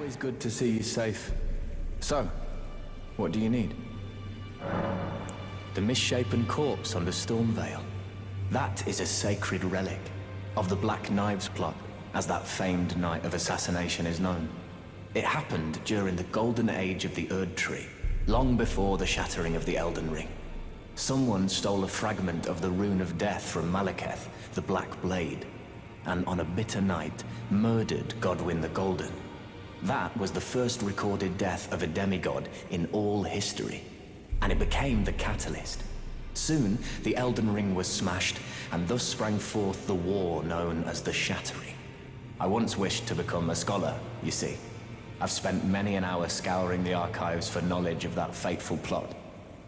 Always good to see you safe. So, what do you need? The misshapen corpse under Stormvale. That is a sacred relic of the Black Knives plot, as that famed night of assassination is known. It happened during the golden age of the Erd Tree, long before the shattering of the Elden Ring. Someone stole a fragment of the Rune of Death from Malekith, the Black Blade, and on a bitter night, murdered Godwyn the Golden. That was the first recorded death of a demigod in all history, and it became the catalyst. Soon, the Elden Ring was smashed, and thus sprang forth the war known as the Shattering. I once wished to become a scholar, you see. I've spent many an hour scouring the archives for knowledge of that fateful plot.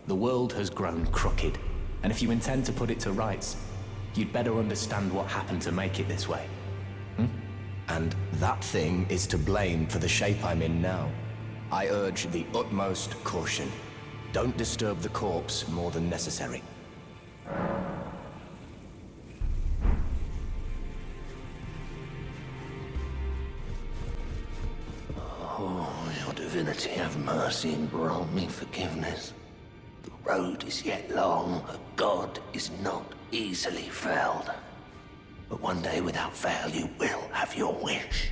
The world has grown crooked, and if you intend to put it to rights, you'd better understand what happened to make it this way. And that thing is to blame for the shape I'm in now. I urge the utmost caution. Don't disturb the corpse more than necessary. Oh, your divinity, have mercy and grant me forgiveness. The road is yet long, a god is not easily felled. But one day without fail you will have your wish.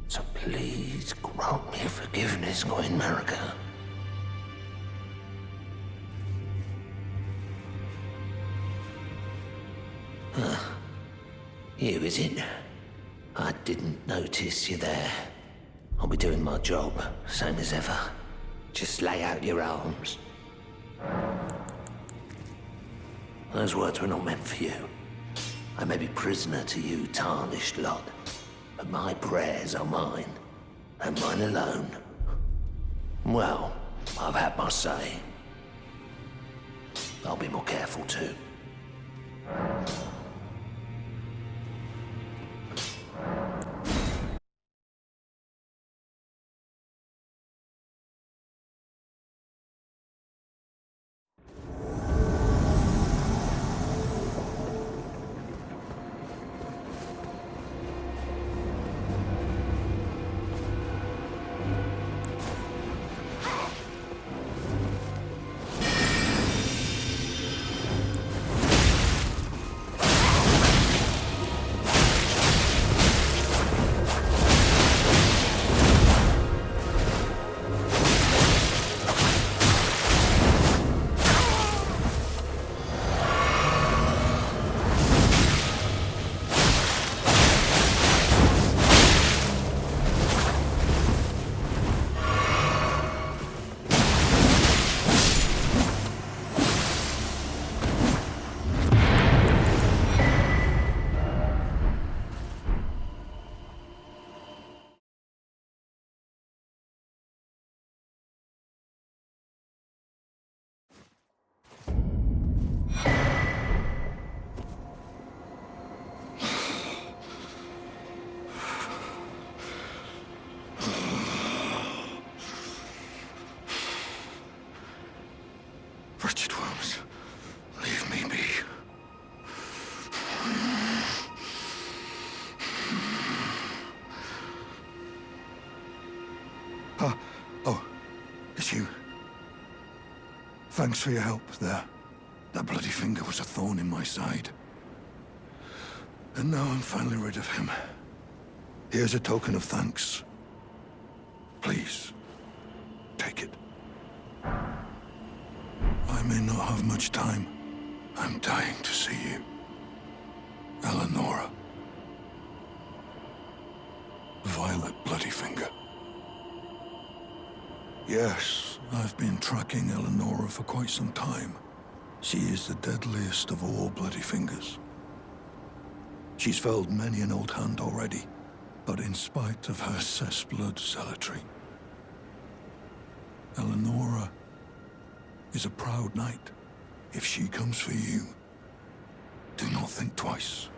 So please grant me forgiveness, Queen Marika. You, is it? I didn't notice you there. I'll be doing my job, same as ever. Just lay out your arms. Those words were not meant for you. I may be prisoner to you, tarnished lot, but my prayers are mine, and mine alone. Well, I've had my say. I'll be more careful too. Wretched worms, leave me be. Oh, it's you. Thanks for your help there. That bloody finger was a thorn in my side. And now I'm finally rid of him. Here's a token of thanks. Please, take it. I may not have much time. I'm dying to see you. Eleonora. Violet Bloodyfinger. Yes, I've been tracking Eleonora for quite some time. She is the deadliest of all Bloodyfingers. She's felled many an old hand already, but in spite of her cessblood zealotry, Eleonora is a proud knight. If she comes for you, do not think twice.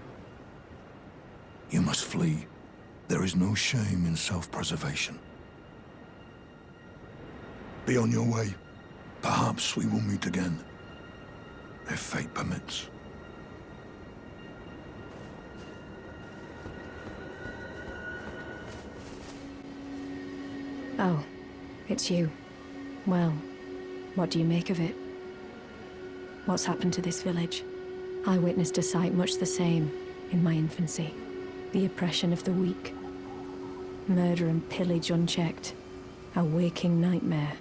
You must flee. There is no shame in self-preservation. Be on your way. Perhaps we will meet again, if fate permits. Oh, it's you. Well, what do you make of it? What's happened to this village? I witnessed a sight much the same in my infancy. The oppression of the weak. Murder and pillage unchecked. A waking nightmare,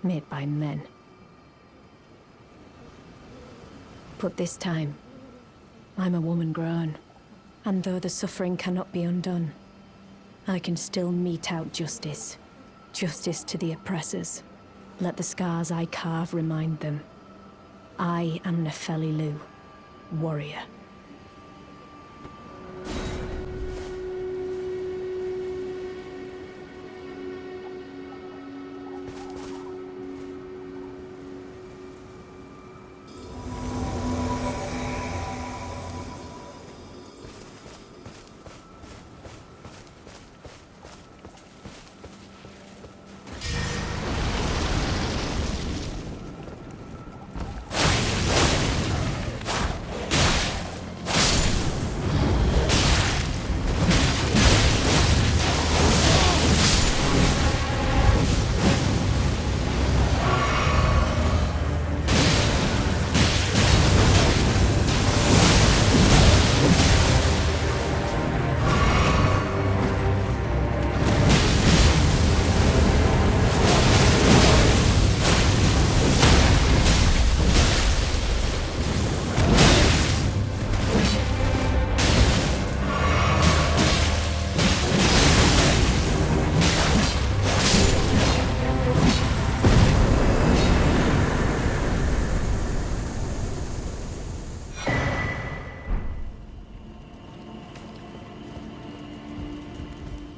made by men. But this time, I'm a woman grown. And though the suffering cannot be undone, I can still mete out justice. Justice to the oppressors. Let the scars I carve remind them. I am Nefeli Lu, warrior.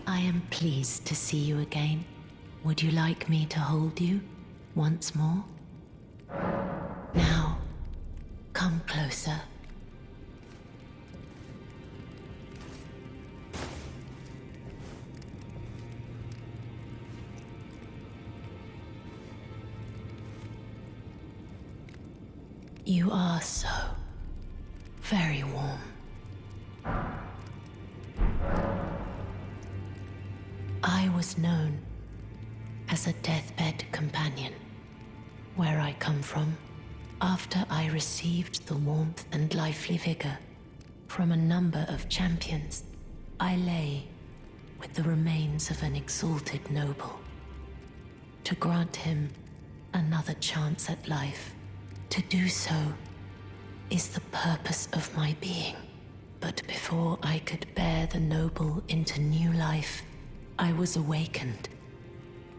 I am pleased to see you again. Would you like me to hold you once more? Now, come closer. You are so very warm. I was known as a deathbed companion. Where I come from, after I received the warmth and lively vigor from a number of champions, I lay with the remains of an exalted noble. To grant him another chance at life, to do so is the purpose of my being. But before I could bear the noble into new life, I was awakened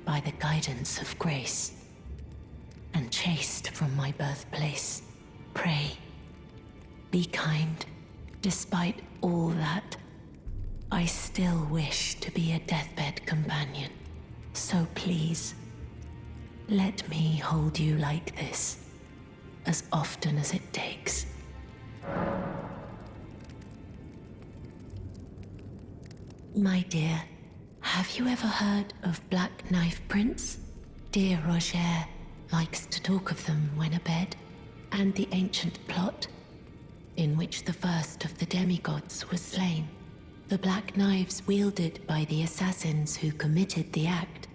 by the guidance of grace and chased from my birthplace. Pray, be kind. Despite all that, I still wish to be a deathbed companion. So please, let me hold you like this as often as it takes. My dear, have you ever heard of Black Knife Prince? Dear Roger likes to talk of them when abed, and the ancient plot in which the first of the demigods was slain. The black knives wielded by the assassins who committed the act,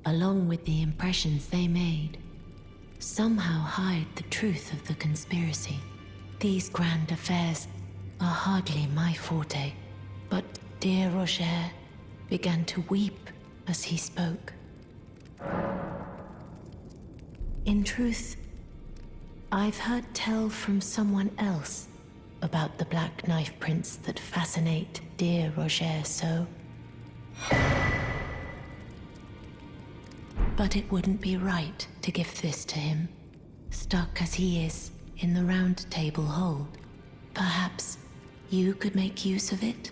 along with the impressions they made, somehow hide the truth of the conspiracy. These grand affairs are hardly my forte, but dear Roger began to weep as he spoke. In truth, I've heard tell from someone else about the Black Knife Prince that fascinate dear Roger so. But it wouldn't be right to give this to him, stuck as he is in the Round Table hold. Perhaps you could make use of it?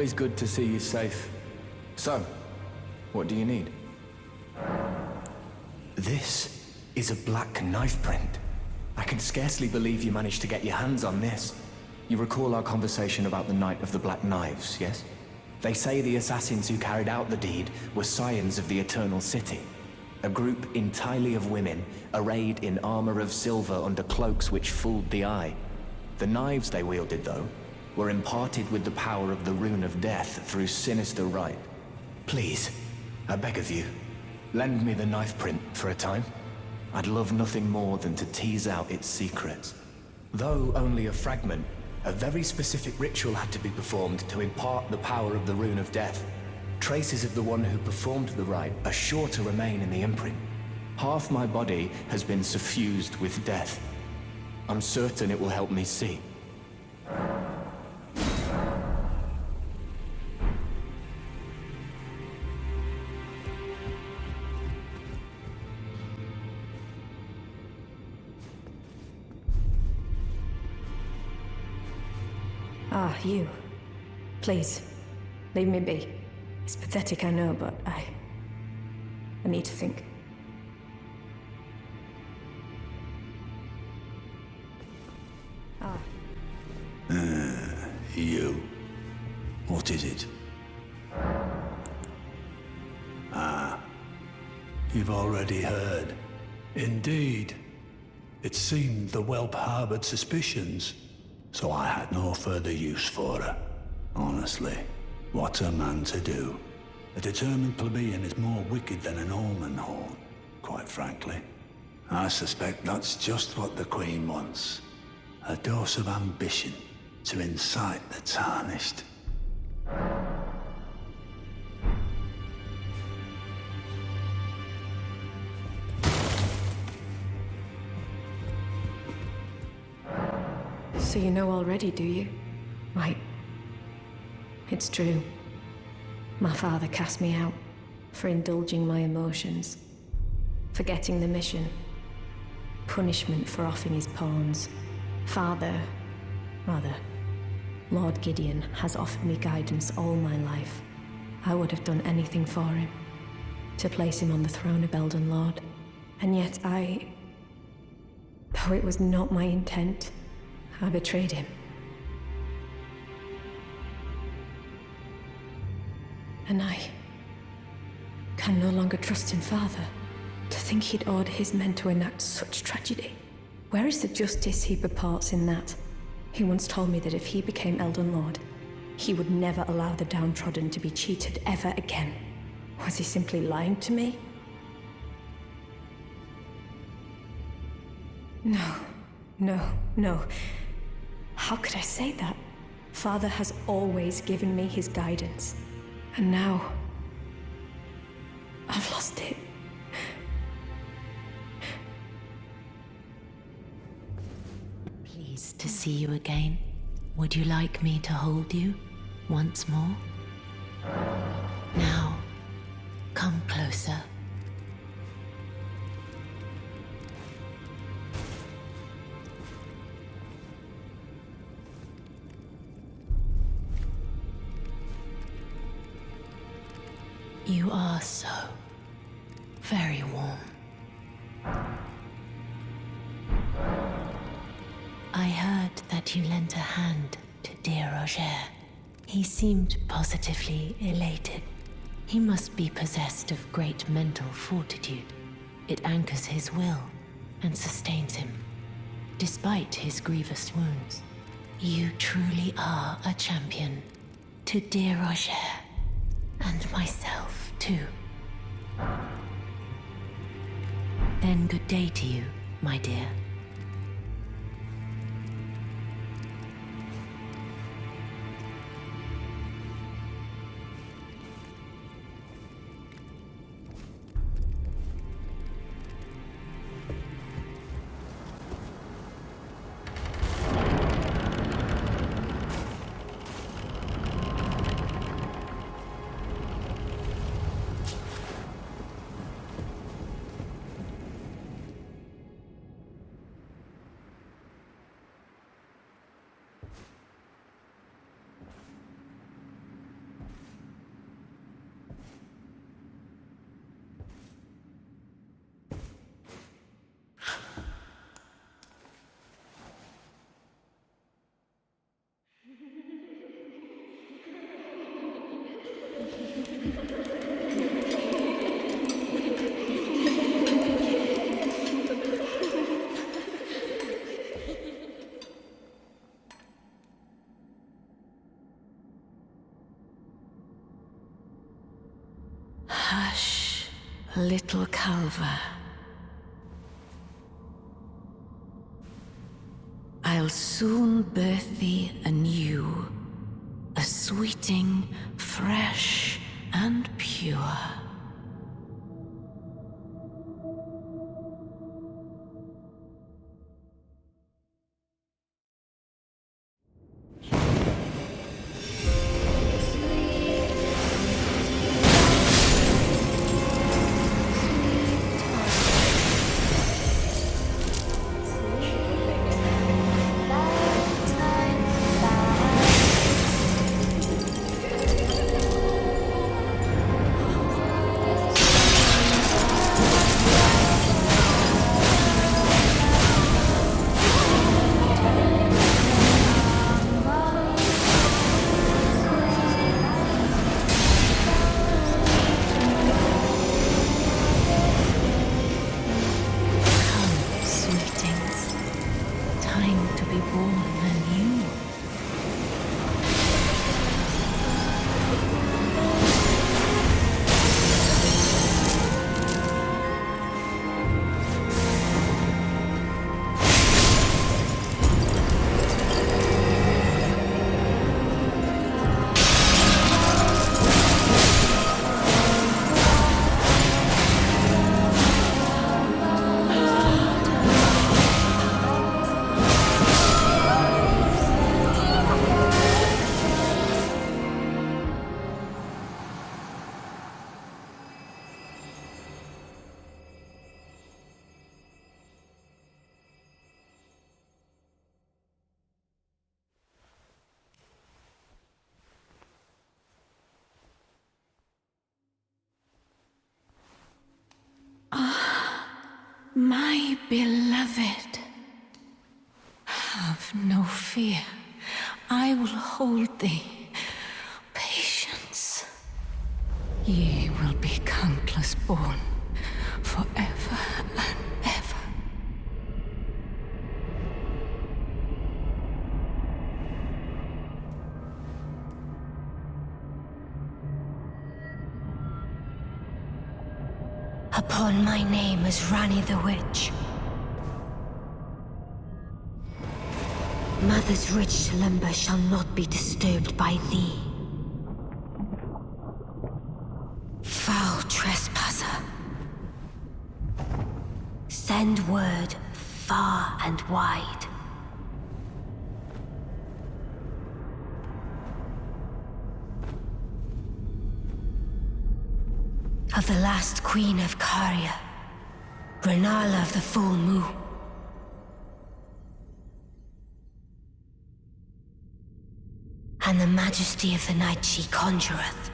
Always good to see you safe. So, what do you need? This is a black knife print. I can scarcely believe you managed to get your hands on this. You recall our conversation about the Night of the Black Knives, yes? They say the assassins who carried out the deed were scions of the Eternal City. A group entirely of women, arrayed in armor of silver under cloaks which fooled the eye. The knives they wielded, though, were imparted with the power of the Rune of Death through sinister rite. Please, I beg of you, lend me the knife print for a time. I'd love nothing more than to tease out its secrets. Though only a fragment, a very specific ritual had to be performed to impart the power of the Rune of Death. Traces of the one who performed the rite are sure to remain in the imprint. Half my body has been suffused with death. I'm certain it will help me see. Ah, you. Please, leave me be. It's pathetic, I know, but I need to think. Ah. You. What is it? You've already heard. Indeed. It seemed the whelp harbored suspicions, so I had no further use for her. Honestly, what's a man to do? A determined plebeian is more wicked than an omen horn, quite frankly. I suspect that's just what the Queen wants. A dose of ambition to incite the Tarnished. So you know already, do you? Right. It's true. My father cast me out for indulging my emotions, forgetting the mission, punishment for offing his pawns. Lord Gideon has offered me guidance all my life. I would have done anything for him, to place him on the throne of Elden Lord. And yet though it was not my intent, I betrayed him. And I can no longer trust in Father. To think he'd order his men to enact such tragedy. Where is the justice he purports in that? He once told me that if he became Elden Lord, he would never allow the downtrodden to be cheated ever again. Was he simply lying to me? No. How could I say that? Father has always given me his guidance. And now, I've lost it. Pleased to see you again. Would you like me to hold you once more? Now, come closer. You are so very warm. I heard that you lent a hand to dear Roger. He seemed positively elated. He must be possessed of great mental fortitude. It anchors his will and sustains him, despite his grievous wounds. You truly are a champion to dear Roger. And myself, too. Then good day to you, my dear. Hush, little Calva. I'll soon birth thee anew, a sweeting, fresh and pure. My beloved, have no fear. I will hold thee. Patience. Ye will be countless born, forever and ever. Upon my name as Rani the Witch. Mother's rich slumber shall not be disturbed by thee. Foul trespasser. Send word far and wide. Of the last queen of Caria, Renala of the full moon. And the majesty of the night she conjureth.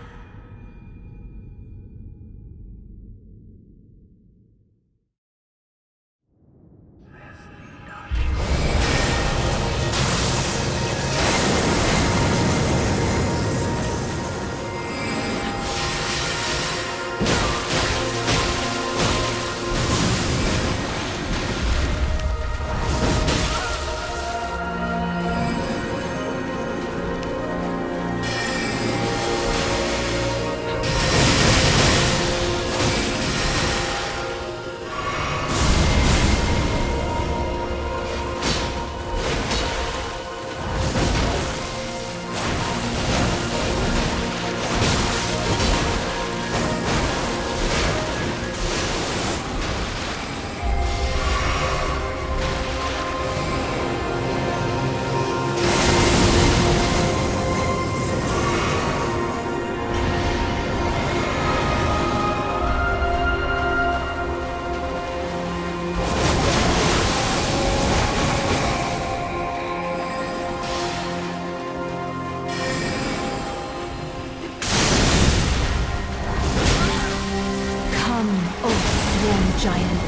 Giant.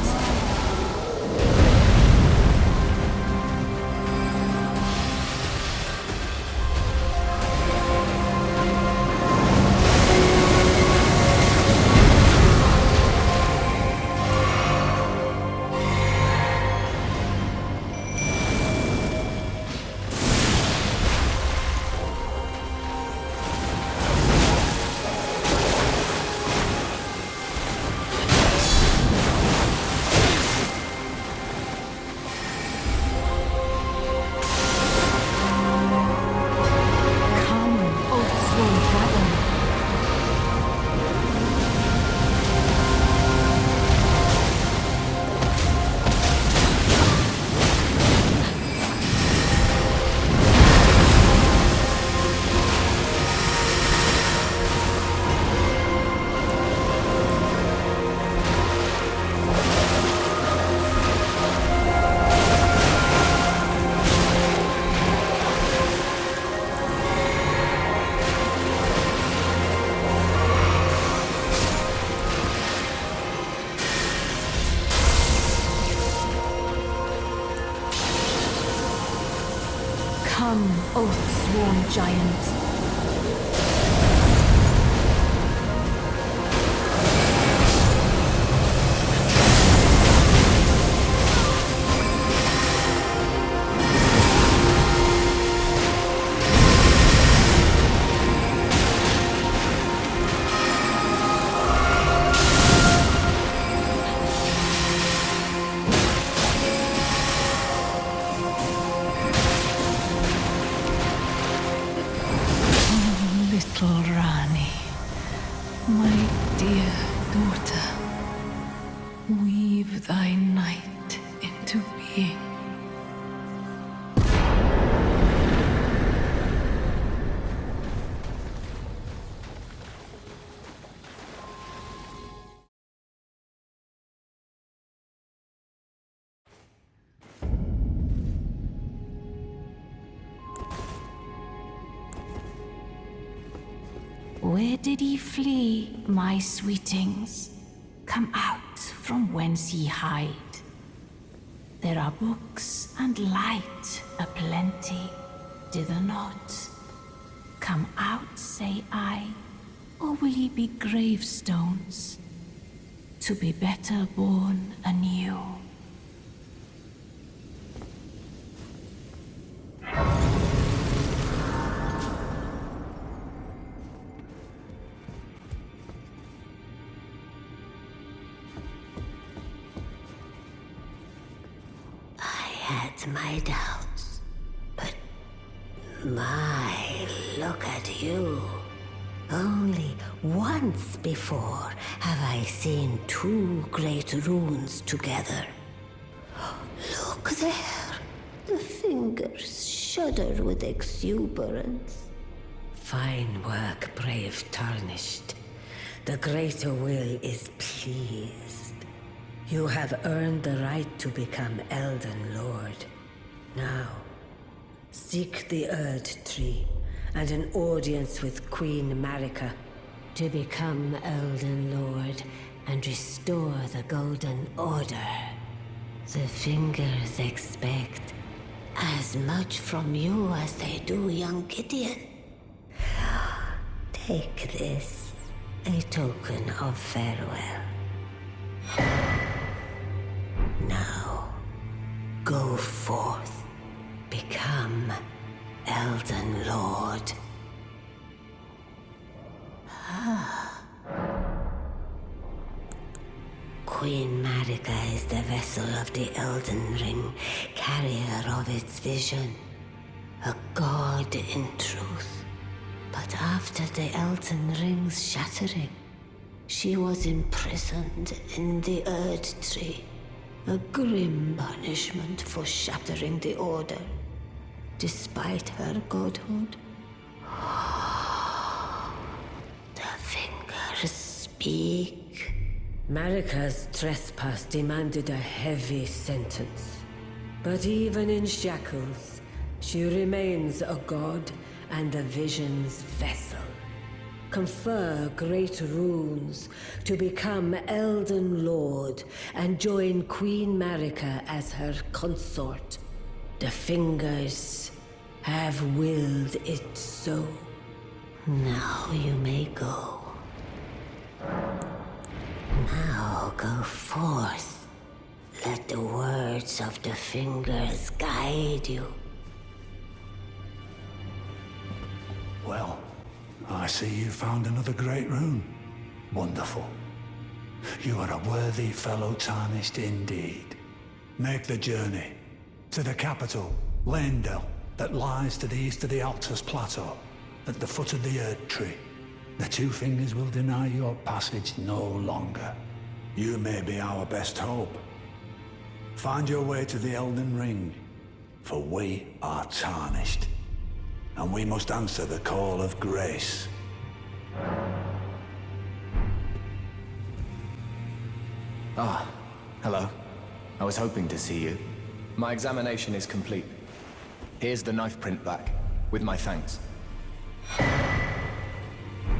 oath-sworn giant. Little Rani, my dear daughter, weave thy night into being. Where did ye flee, my sweetings? Come out from whence ye hide. There are books and light aplenty, dither not. Come out, say I, or will ye be gravestones, to be better born anew? Had my doubts, but my, look at you. Only once before have I seen two great runes together. Look there! The fingers shudder with exuberance. Fine work, brave Tarnished. The greater will is pleased. You have earned the right to become Elden Lord. Now, seek the Erd Tree and an audience with Queen Marika to become Elden Lord and restore the Golden Order. The fingers expect as much from you as they do young Gideon. Take this, a token of farewell. Now, go forth, become Elden Lord. Queen Marika is the vessel of the Elden Ring, carrier of its vision. A god in truth. But after the Elden Ring's shattering, she was imprisoned in the Erd Tree. A grim punishment for shattering the Order, despite her godhood. The fingers speak. Marika's trespass demanded a heavy sentence. But even in shackles, she remains a god and the Vision's vessel. Confer great runes to become Elden Lord and join Queen Marika as her consort. The fingers have willed it so. Now you may go. Now go forth. Let the words of the fingers guide you. Well, I see you found another Great Rune. Wonderful. You are a worthy fellow Tarnished indeed. Make the journey to the capital, Leyndell, that lies to the east of the Altus Plateau, at the foot of the Erd Tree. The two fingers will deny your passage no longer. You may be our best hope. Find your way to the Elden Ring, for we are Tarnished. And we must answer the call of grace. Ah, hello. I was hoping to see you. My examination is complete. Here's the knife print back, with my thanks.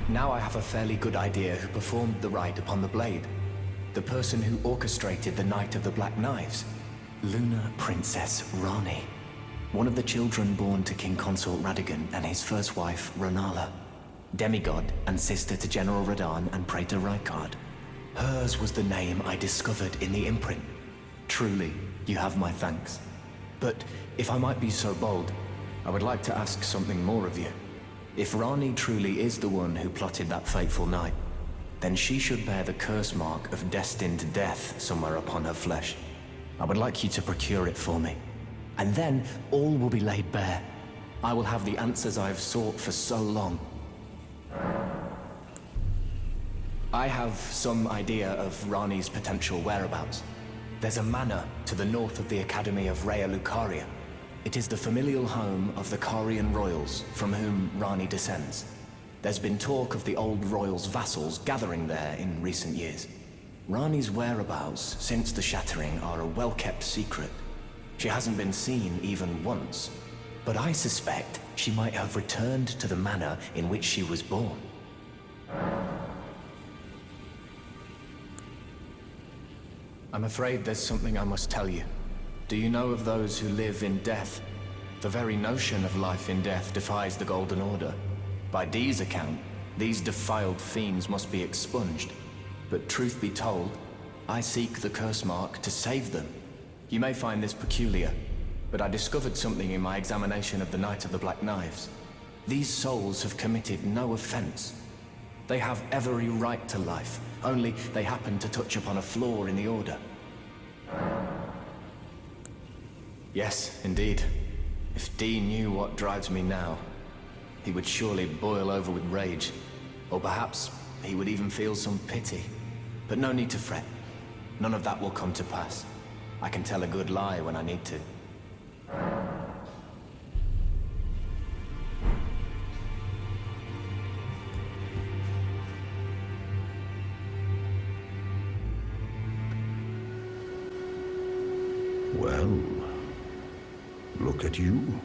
Now I have a fairly good idea who performed the rite upon the blade. The person who orchestrated the Night of the Black Knives. Lunar Princess Rani. one of the children born to King Consort Radigan and his first wife, Ronala. Demigod and sister to General Radahn and Praetor Rykard. Hers was the name I discovered in the imprint. Truly, you have my thanks. But if I might be so bold, I would like to ask something more of you. If Rani truly is the one who plotted that fateful night, then she should bear the curse mark of destined death somewhere upon her flesh. I would like you to procure it for me. And then all will be laid bare. I will have the answers I have sought for so long. I have some idea of Rani's potential whereabouts. There's a manor to the north of the Academy of Rhea Lucaria. It is the familial home of the Carian royals from whom Rani descends. There's been talk of the old royals' vassals gathering there in recent years. Rani's whereabouts since the Shattering are a well-kept secret. She hasn't been seen even once, but I suspect she might have returned to the manor in which she was born. I'm afraid there's something I must tell you. Do you know of those who live in death? The very notion of life in death defies the Golden Order. By Dee's account, these defiled fiends must be expunged. But truth be told, I seek the curse mark to save them. You may find this peculiar, but I discovered something in my examination of the Knight of the Black Knives. These souls have committed no offense. They have every right to life, only they happen to touch upon a flaw in the Order. Yes, indeed. If Dee knew what drives me now, he would surely boil over with rage. Or perhaps he would even feel some pity. But no need to fret. None of that will come to pass. I can tell a good lie when I need to. Well, look at you.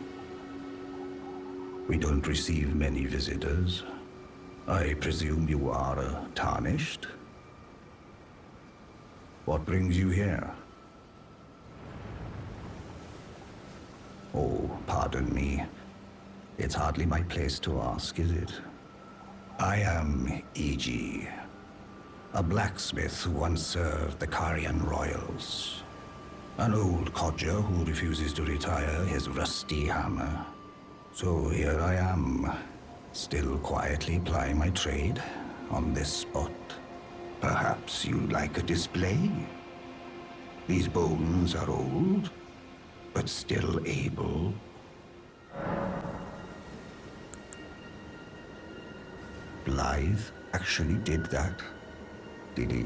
We don't receive many visitors. I presume you are Tarnished? What brings you here? Oh, pardon me. It's hardly my place to ask, is it? I am E.G., a blacksmith who once served the Carian royals. An old codger who refuses to retire his rusty hammer. So here I am, still quietly plying my trade on this spot. Perhaps you'd like a display? These bones are old, but still able. Blythe actually did that, did he?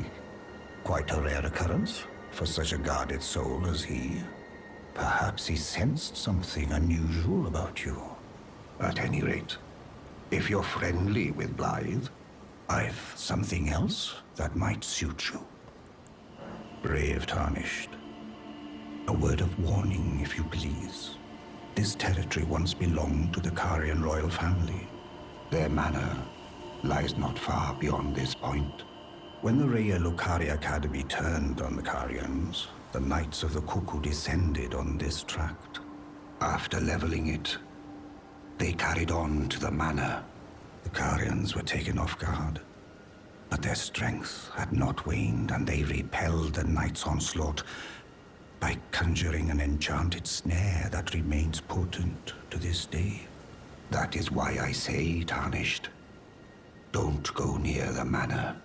Quite a rare occurrence for such a guarded soul as he. Perhaps he sensed something unusual about you. At any rate, if you're friendly with Blythe, I've something else that might suit you. Brave Tarnished. A word of warning, if you please. This territory once belonged to the Carian royal family. Their manor lies not far beyond this point. When the Rhea Lucaria Academy turned on the Carians, the Knights of the Cuckoo descended on this tract. After leveling it, they carried on to the manor. The Carians were taken off guard, but their strength had not waned, and they repelled the Knights' onslaught by conjuring an enchanted snare that remains potent to this day. That is why I say, Tarnished, don't go near the manor,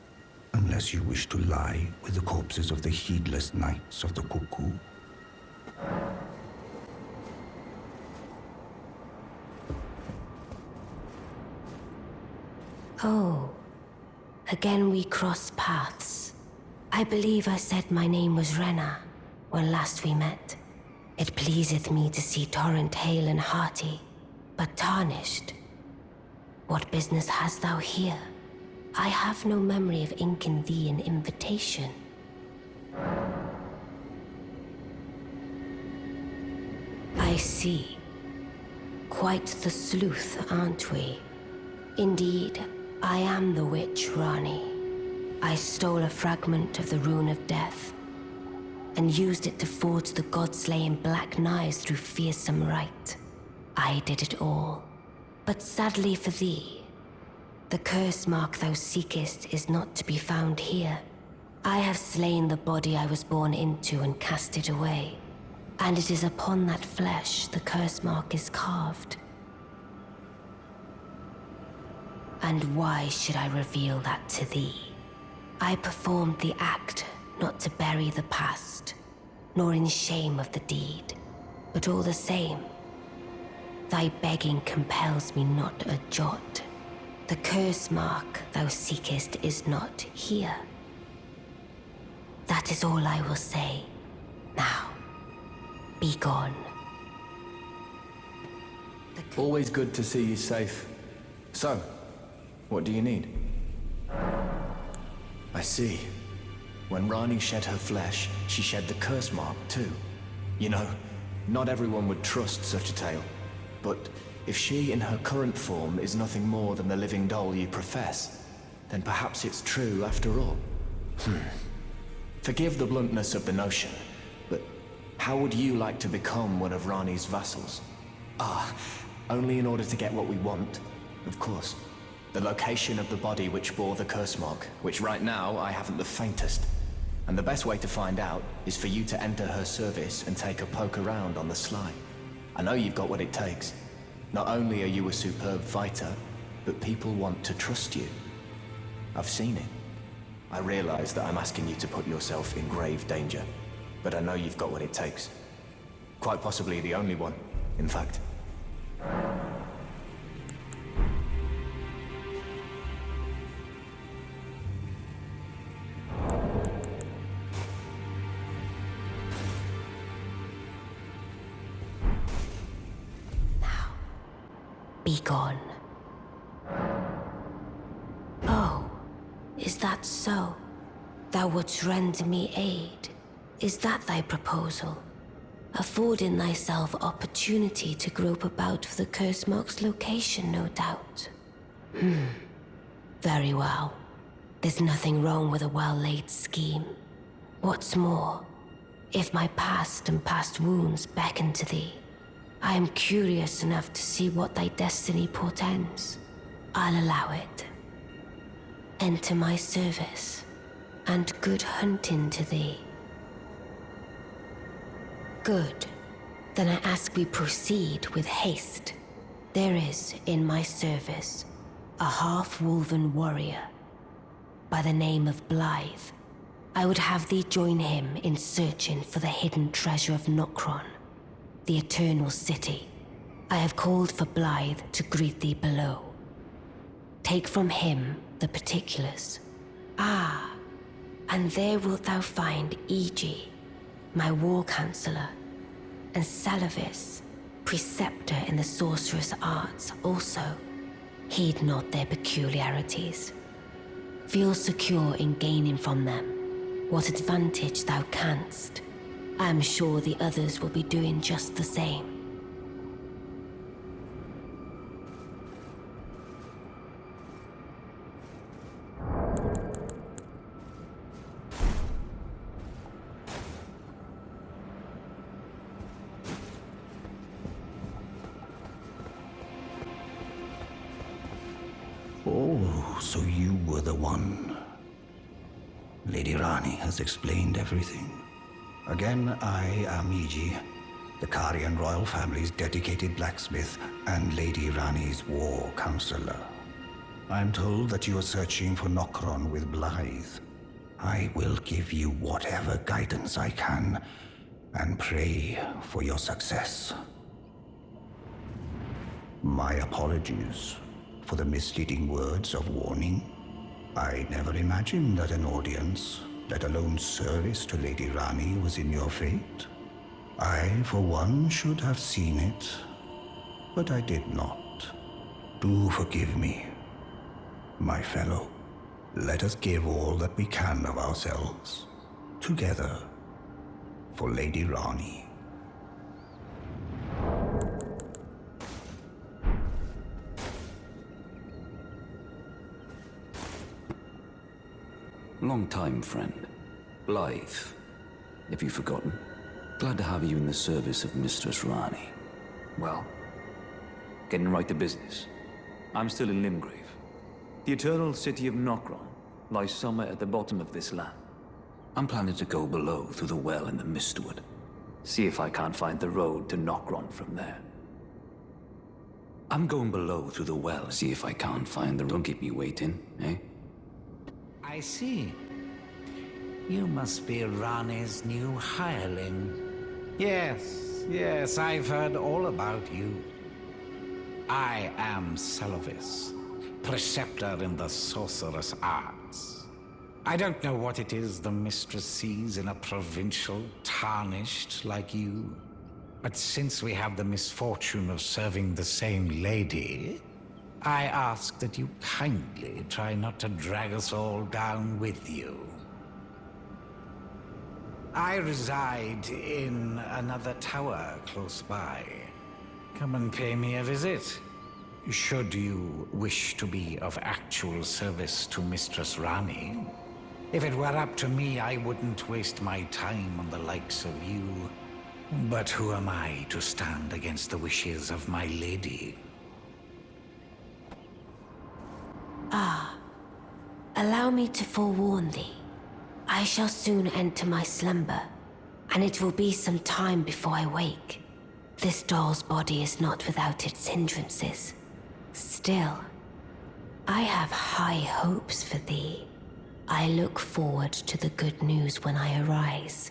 unless you wish to lie with the corpses of the heedless Knights of the Cuckoo. Oh, again we cross paths. I believe I said my name was Rena when last we met. It pleaseth me to see Torrent hale and hearty, but Tarnished. What business hast thou here? I have no memory of inking thee an invitation. I see. Quite the sleuth, aren't we? Indeed, I am the witch Rani. I stole a fragment of the Rune of Death. and used it to forge the god-slaying black knives through fearsome rite. I did it all. But sadly for thee, the curse mark thou seekest is not to be found here. I have slain the body I was born into and cast it away, and it is upon that flesh the curse mark is carved. And why should I reveal that to thee? I performed the act not to bury the past, nor in shame of the deed, but all the same, thy begging compels me not a jot. The curse mark thou seekest is not here. That is all I will say. Now, be gone. Always good to see you safe. So, what do you need? I see. When Rani shed her flesh, she shed the curse mark too. You know, not everyone would trust such a tale. But if she in her current form is nothing more than the living doll you profess, then perhaps it's true after all. Forgive the bluntness of the notion, but how would you like to become one of Rani's vassals? Only in order to get what we want, of course. The location of the body which bore the curse mark, which right now I haven't the faintest. And the best way to find out is for you to enter her service and take a poke around on the sly. I know you've got what it takes. Not only are you a superb fighter, but people want to trust you. I've seen it. I realize that I'm asking you to put yourself in grave danger, but I know you've got what it takes. Quite possibly the only one, in fact. Be gone. Oh, is that so? Thou wouldst render me aid. Is that thy proposal? Affording thyself opportunity to grope about for the curse mark's location, no doubt. Very well. There's nothing wrong with a well-laid scheme. What's more, if my past and past wounds beckon to thee, I am curious enough to see what thy destiny portends. I'll allow it. Enter my service, and good hunting to thee. Good. Then I ask we proceed with haste. There is, in my service, a half-wolven warrior by the name of Blythe. I would have thee join him in searching for the hidden treasure of Nokron, the Eternal City. I have called for Blythe to greet thee below. Take from him the particulars. And there wilt thou find Iji, my war counselor, and Salavis, preceptor in the sorcerous arts also. Heed not their peculiarities. Feel secure in gaining from them what advantage thou canst. I am sure the others will be doing just the same. Oh, so you were the one. Lady Rani has explained everything. Again, I am Iji, the Karian royal family's dedicated blacksmith and Lady Rani's war counselor. I am told that you are searching for Nokron with Blythe. I will give you whatever guidance I can, and pray for your success. My apologies for the misleading words of warning. I never imagined that an audience, let alone service to Lady Rani, was in your fate. I, for one, should have seen it, but I did not. Do forgive me, my fellow. Let us give all that we can of ourselves, together, for Lady Rani. Long time, friend. Blythe. Have you forgotten? Glad to have you in the service of Mistress Rani. Well, getting right to business. I'm still in Limgrave. The eternal city of Nokron lies somewhere at the bottom of this land. I'm planning to go below through the well in the Mistwood. See if I can't find the road to Nokron from there. I'm going below through the well, see if I can't find the road. Don't keep me waiting, eh? I see. You must be Rani's new hireling. Yes, I've heard all about you. I am Celovis, preceptor in the sorcerous arts. I don't know what it is the mistress sees in a provincial tarnished like you. But since we have the misfortune of serving the same lady, I ask that you kindly try not to drag us all down with you. I reside in another tower close by. Come and pay me a visit, should you wish to be of actual service to Mistress Rani. If it were up to me, I wouldn't waste my time on the likes of you. But who am I to stand against the wishes of my lady? Allow me to forewarn thee. I shall soon enter my slumber, and it will be some time before I wake. This doll's body is not without its hindrances. Still, I have high hopes for thee. I look forward to the good news when I arise.